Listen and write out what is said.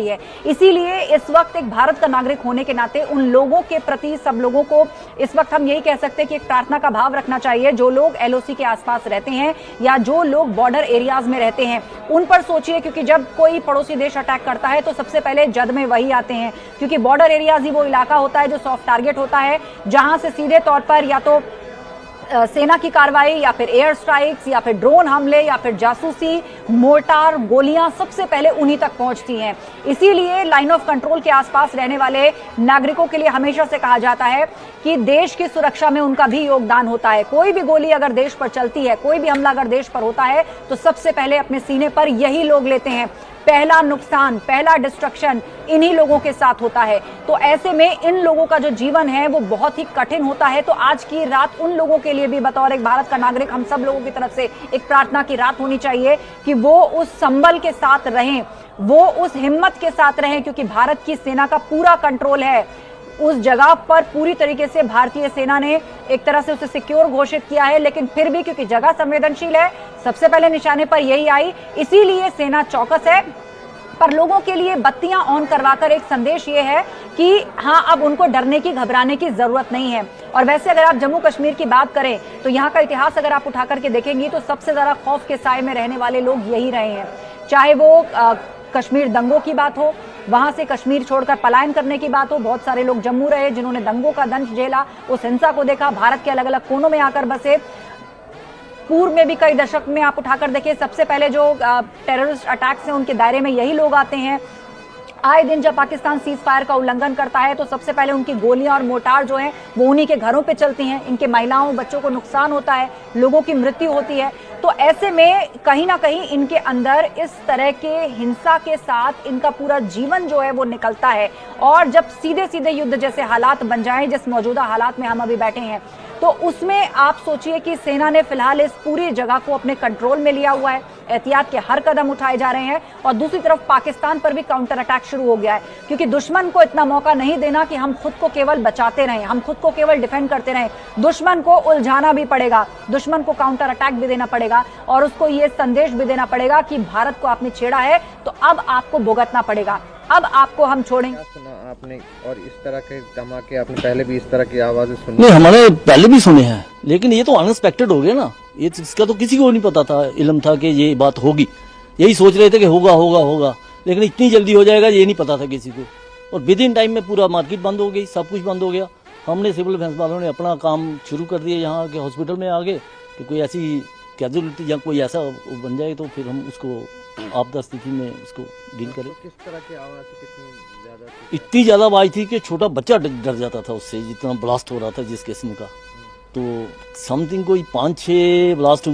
है। इसीलिए इस वक्त एक भारत का नागरिक होने के नाते उन लोगों के प्रति, सब लोगों को इस वक्त हम यही कह सकते हैं कि एक प्रार्थना का भाव रखना चाहिए। जो लोग एलओसी के आसपास रहते हैं या जो लोग बॉर्डर एरियाज में रहते हैं, उन पर सोचिए, क्योंकि जब कोई पड़ोसी देश अटैक करता है तो सबसे पहले जद में वही आते हैं, क्योंकि बॉर्डर एरियाज ही वो इलाका होता है जो सॉफ्ट टारगेट होता है, जहां से सीधे तौर पर या तो सेना की कार्रवाई या फिर एयर स्ट्राइक्स या फिर ड्रोन हमले या फिर जासूसी, मोर्टार, गोलियां सबसे पहले उन्हीं तक पहुंचती हैं। इसीलिए लाइन ऑफ कंट्रोल के आसपास रहने वाले नागरिकों के लिए हमेशा से कहा जाता है कि देश की सुरक्षा में उनका भी योगदान होता है। कोई भी गोली अगर देश पर चलती है, कोई भी हमला अगर देश पर होता है, तो सबसे पहले अपने सीने पर यही लोग लेते हैं। पहला नुकसान, पहला डिस्ट्रक्शन इन्हीं लोगों के साथ होता है। तो ऐसे में इन लोगों का जो जीवन है वो बहुत ही कठिन होता है। तो आज की रात उन लोगों के लिए भी बतौर एक भारत का नागरिक हम सब लोगों की तरफ से एक प्रार्थना की रात होनी चाहिए कि वो उस संबल के साथ रहें, वो उस हिम्मत के साथ रहें, क्योंकि भारत की सेना का पूरा कंट्रोल है उस जगह पर। पूरी तरीके से भारतीय सेना ने एक तरह से उसे सिक्योर घोषित किया है, लेकिन फिर भी क्योंकि जगह संवेदनशील है, सबसे पहले निशाने पर यही आई, इसीलिए सेना चौकस है। पर लोगों के लिए बत्तियां ऑन करवाकर एक संदेश ये है कि हाँ, अब उनको डरने की, घबराने की जरूरत नहीं है। और वैसे अगर आप जम्मू कश्मीर की बात करें तो यहाँ का इतिहास अगर आप उठा करके देखेंगी तो सबसे ज्यादा खौफ के साए में रहने वाले लोग यही रहे हैं। चाहे वो कश्मीर दंगों की बात हो, वहां से कश्मीर छोड़कर पलायन करने की बात हो, बहुत सारे लोग जम्मू रहे जिन्होंने दंगों का दंश झेला, उस हिंसा को देखा, भारत के अलग अलग कोनों में आकर बसे। पूर्व में भी कई दशक में आप उठाकर देखिए, सबसे पहले जो टेररिस्ट अटैक्स हैं उनके दायरे में यही लोग आते हैं। आए दिन जब पाकिस्तान सीज फायर का उल्लंघन करता है तो सबसे पहले उनकी गोलियां और मोर्टार जो हैं वो उन्हीं के घरों पे चलती हैं। इनके महिलाओं, बच्चों को नुकसान होता है, लोगों की मृत्यु होती है। तो ऐसे में कहीं ना कहीं इनके अंदर इस तरह के हिंसा के साथ इनका पूरा जीवन जो है वो निकलता है। और जब सीधे सीधे युद्ध जैसे हालात बन जाएं, जिस मौजूदा हालात में हम अभी बैठे हैं, तो उसमें आप सोचिए कि सेना ने फिलहाल इस पूरी जगह को अपने कंट्रोल में लिया हुआ है, एहतियात के हर कदम उठाए जा रहे हैं। और दूसरी तरफ पाकिस्तान पर भी काउंटर अटैक शुरू हो गया है, क्योंकि दुश्मन को इतना मौका नहीं देना कि हम खुद को केवल बचाते रहें, हम खुद को केवल डिफेंड करते रहें। दुश्मन को उलझाना भी पड़ेगा, दुश्मन को काउंटर अटैक भी देना पड़ेगा और उसको ये संदेश भी देना पड़ेगा कि भारत को आपने छेड़ा है तो अब आपको भुगतना पड़ेगा, अब आपको हम छोड़ेंगे। सुना आपने, और इस तरह के धमाके आपने पहले भी इस तरह की आवाजें सुनी? नहीं, हमारे पहले भी सुने हैं, लेकिन ये तो अनएक्सपेक्टेड हो गया ना। ये इसका तो किसी को नहीं पता था, इल्म था कि ये बात होगी। यही सोच रहे थे कि होगा होगा होगा, लेकिन इतनी जल्दी हो जाएगा ये नहीं पता था किसी को। और विद इन टाइम में पूरा मार्केट बंद हो गई, सब कुछ बंद हो गया। हमने सिविल डिफेंस वालों ने अपना काम शुरू कर दिया यहाँ के हॉस्पिटल में आगे कि कोई ऐसी कैजुअलिटी या कोई ऐसा बन जाए तो फिर हम उसको आपदा स्थिति में उसको डील करें। किस तरह की आवाज कितनी ज्यादा थी? इतनी ज्यादा आवाज थी कि छोटा बच्चा डर जाता था उससे, जितना ब्लास्ट हो रहा था जिस किस्म का। तो समथिंग कोई 5-6 ब्लास्ट हुए।